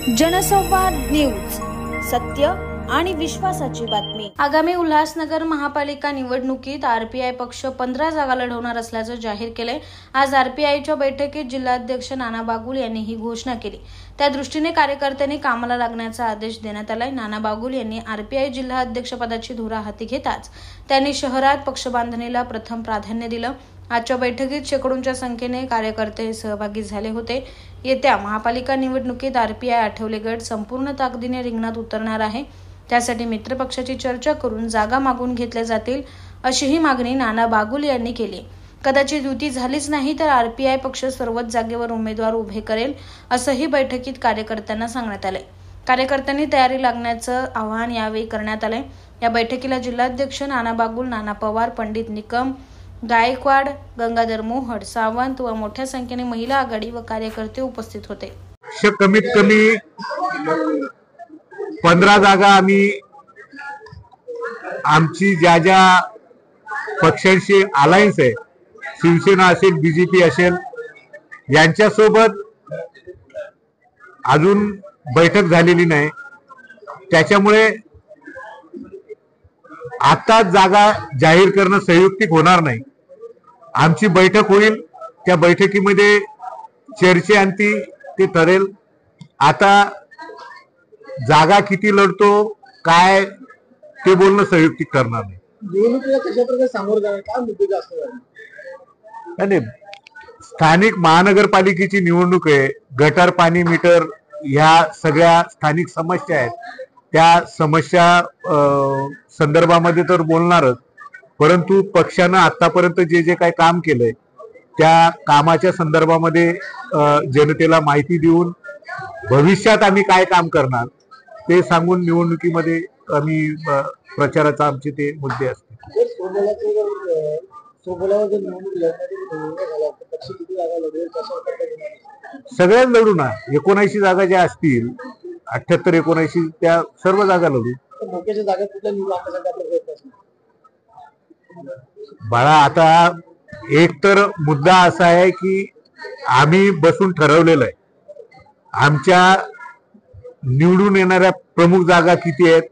जनसंवाद न्यूज, सत्य आणि विश्वासाची बातमी। आगामी उल्हासनगर महापालिका निवडणुकीत आरपीआय पक्ष 15 जागा लढवणार असल्याचं जाहीर केलंय। आज आरपीआयच्या बैठकीत जिल्हाध्यक्ष नाना बागुल यांनी ही घोषणा केली। त्या दृष्टीने कार्यकर्त्यांनी कामाला लागण्याचा आदेश देण्यात आलाय। नाना बागुल यांनी आरपीआय जिल्हा अध्यक्षपदाची धुरा हाती घेताच त्यांनी शहरात पक्षबांधणीला प्रथम प्राधान्य दिलं। आजच्या बैठकीत शेकडोंच्या संख्येने कार्यकर्ते सहभागी झाले होते। येत्या महापालिका निवडणुकीत आरपीआय आठवले गट संपूर्ण ताकदीने रिंगणात उतरणार आहे। त्यासाठी मित्रपक्षाची चर्चा करून जागा मागून घेतल्या जातील, अशीही मागणी नाना बागुल यांनी केली। कदाचित युती झालीच नाही तर आरपीआय पक्ष सर्वच जागेवर उमेदवार उभे करेल, असंही बैठकीत कार्यकर्त्यांना सांगण्यात आले। कार्यकर्त्यांनी तयारी लागण्याचं आवाहन यावेळी करण्यात आले। या बैठकीला जिल्हाध्यक्ष नाना बागुल, नाना पवार, पंडित निकम, गायकवाड, गंगाधर मोहड, सावंत व मोठ्या संख्येने महिला आघाडी व कार्यकर्ते उपस्थित होते। कमीत कमी 15 जागा आम्ही आमची ज्या ज्या पक्षांशी अलायन्स आहे, शिवसेना असेल, बीजेपी असेल, यांच्यासोबत अजून बैठक झालेली नाही। त्याच्यामुळे आता जागा जाहीर करणं संयुक्तिक होणार नाही। आमची बैठक होईल, त्या बैठकीमध्ये चर्चेअंती ते ठरेल। आता जागा किती लढतो काय ते बोलणं संयुक्तिक करणार नाही। निवडणुकीला कशा प्रकारे सामोरं जाणार, काय मुद्दे जास्त आणि स्थानिक महानगरपालिकेची निवडणूक आहे। गटार, पाणी, मीटर ह्या सगळ्या स्थानिक समस्या आहेत। त्या समस्या संदर्भामध्ये तर बोलणारच, परंतु पक्षानं आतापर्यंत जे जे काही काम केलंय त्या कामाच्या संदर्भामध्ये जनतेला माहिती देऊन भविष्यात आम्ही काय काम करणार ते सांगून निवडणुकीमध्ये आम्ही प्रचाराचा आमचे ते मुद्दे असतील। सगळ्याच लढू ना, 79 जागा ज्या असतील, 78 79 त्या सर्व जागा लढू। बाळा, आता एक तर मुद्दा असा आहे की आम्ही बसून ठरवलेलं आहे आमच्या निवडून येणाऱ्या प्रमुख जागा किती आहेत,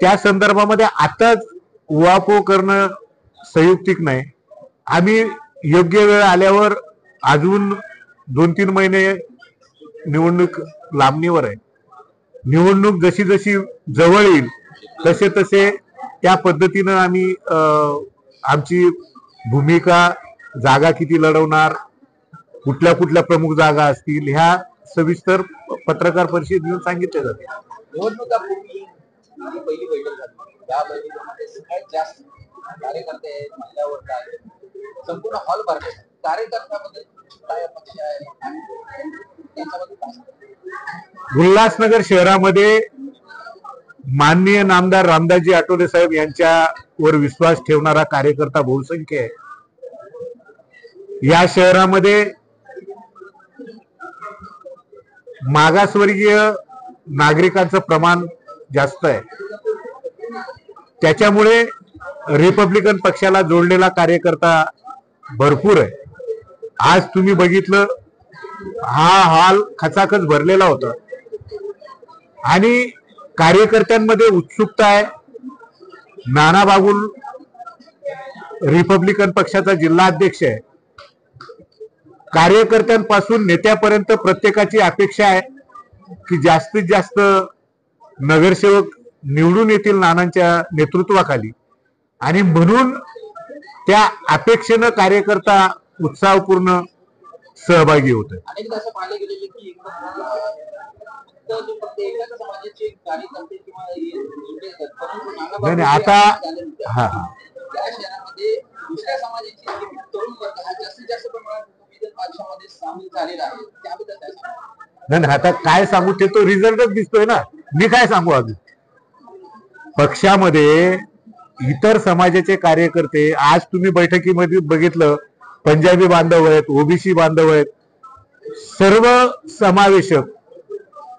त्या संदर्भामध्ये आताच उहापोह करणं संयुक्तिक नाही। आम्ही योग्य वेळ आल्यावर, अजून 2-3 महिने निवडणूक लांबणीवर आहे, निवडणूक जशी जशी जवळ येईल तसे तसे त्या पद्धतीनं आम्ही आमची भूमिका, जागा किती लढवणार, कुठल्या कुठल्या प्रमुख जागा असतील, ह्या सविस्तर पत्रकार परिषद घेऊन सांगितले जाते। निवडणुकापूर्वी पहिली बैठक झाली, त्या बैठकीमध्ये सगळ्यात जास्त कार्यकर्ते आहेत, महिला वर्ग आहे, संपूर्ण हॉल भरले। कार्यकर्त्याबद्दल काय अपेक्षा आहे आणि त्याच्याबद्दल काय? उल्हासनगर शहरामध्ये माननीय नामदार रामदासजी आठवले साहेब यांच्यावर विश्वास ठेवणारा कार्यकर्ता बहुसंख्य आहे। या शहरामध्ये मागासवर्गीय नागरिकांचं प्रमाण जास्त आहे, त्याच्यामुळे रिपब्लिकन पक्षाला जोडलेला कार्यकर्ता भरपूर आहे। आज तुम्ही बघितलं, हा हॉल खचाखच भरलेला होता आणि कार्यकर्त्यांमध्ये उत्सुकता आहे। नाना बागुल रिपब्लिकन पक्षाचा जिल्हा अध्यक्ष आहे। कार्यकर्त्यांपासून नेत्यापर्यंत प्रत्येकाची अपेक्षा आहे की जास्तीत जास्त नगरसेवक निवडून येतील नानांच्या नेतृत्वाखाली, आणि म्हणून त्या अपेक्षेनं कार्यकर्ता उत्साहपूर्ण सहभागी होत आहे। नाही, आता नाही, आता काय सांगू, ते तो रिझल्टच दिसतोय ना। मी काय सांगू अजून? पक्षामध्ये इतर समाजाचे कार्यकर्ते, आज तुम्ही बैठकीमध्ये बघितलं, पंजाबी बांधव आहेत, ओबीसी बांधव आहेत, सर्व समावेशक।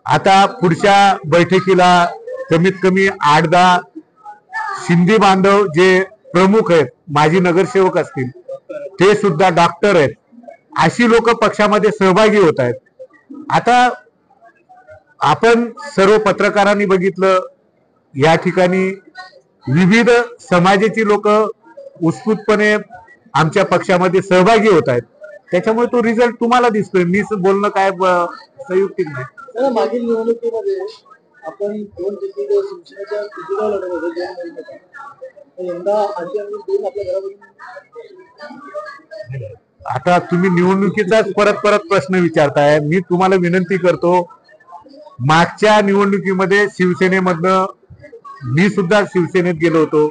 आता पुढच्या बैठकीला कमीत कमी 8-10 सिंधी बांधव जे प्रमुख आहेत, माजी नगरसेवक असतील, ते सुद्धा डॉक्टर आहेत, अशी लोक पक्षामध्ये सहभागी होत आहेत। आता आपण सर्व पत्रकारांनी बघितलं, या ठिकाणी विविध समाजाची लोक उत्स्फूर्तपणे आमच्या पक्षामध्ये सहभागी होत आहेत. त्याच्यामुळे तो रिझल्ट तुम्हाला दिसतोय. मी बोलणं काय संयुक्तिक नाही. मागील निवडणुकीमध्ये आपण 2 तिकीट शिवसेनेच्या तिकीटावर लढत होते 2 महिन्यात. यंदा आणखी 2 आपल्या घरामध्ये. आता तुम्ही निवडणुकीचाच परत प्रश्न विचारताय. मी तुम्हाला विनंती करतो, मागच्या निवडणुकीमध्ये शिवसेनेमधनं मी सुद्धा शिवसेनेत गेलो होतो.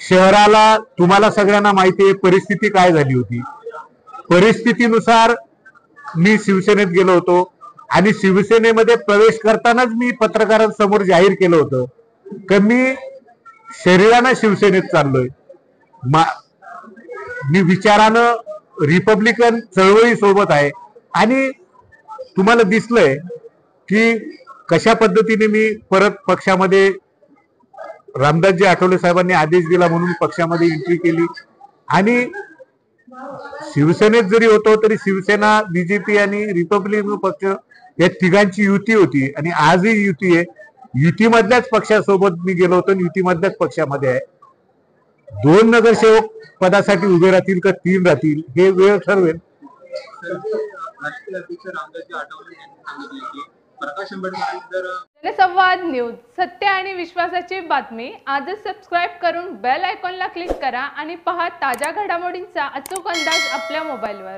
शहराला तुम्हाला सगळ्यांना माहिती आहे परिस्थिती काय झाली होती. परिस्थितीनुसार मी शिवसेनेत गेलो होतो आणि शिवसेनेमध्ये प्रवेश करतानाच मी पत्रकारांसमोर जाहीर केलं होतं की मी शरीरानं शिवसेनेत चाललोय. मी विचारानं रिपब्लिकन चळवळी सोबत आहे. आणि तुम्हाला दिसलंय की कशा पद्धतीने मी परत पक्षामध्ये, रामदासजी आठवले साहेबांनी आदेश दिला म्हणून पक्षामध्ये एंट्री केली. आणि शिवसेनेत जरी होतो तरी शिवसेना, बीजेपी आणि रिपब्लिकन पक्ष या तिघांची युती होती आणि आजही युती आहे. युतीमधल्याच पक्षासोबत मी गेलो होतो, युतीमधल्याच पक्षामध्ये आहे. 2 नगरसेवक पदासाठी उभे राहतील का 3 राहतील हे वेळ ठरवेल. राष्ट्रीय अध्यक्ष रामदासजी आठवले यांनी सांगितले की प्रकाश आंबेडकर जनसंवाद न्यूज, सत्य आणि विश्वासाची बातमी. आजच सबस्क्राईब करून बेल आयकॉनला क्लिक करा आणि पहा ताज्या घडामोडींचा अचूक अंदाज आपल्या मोबाईलवर.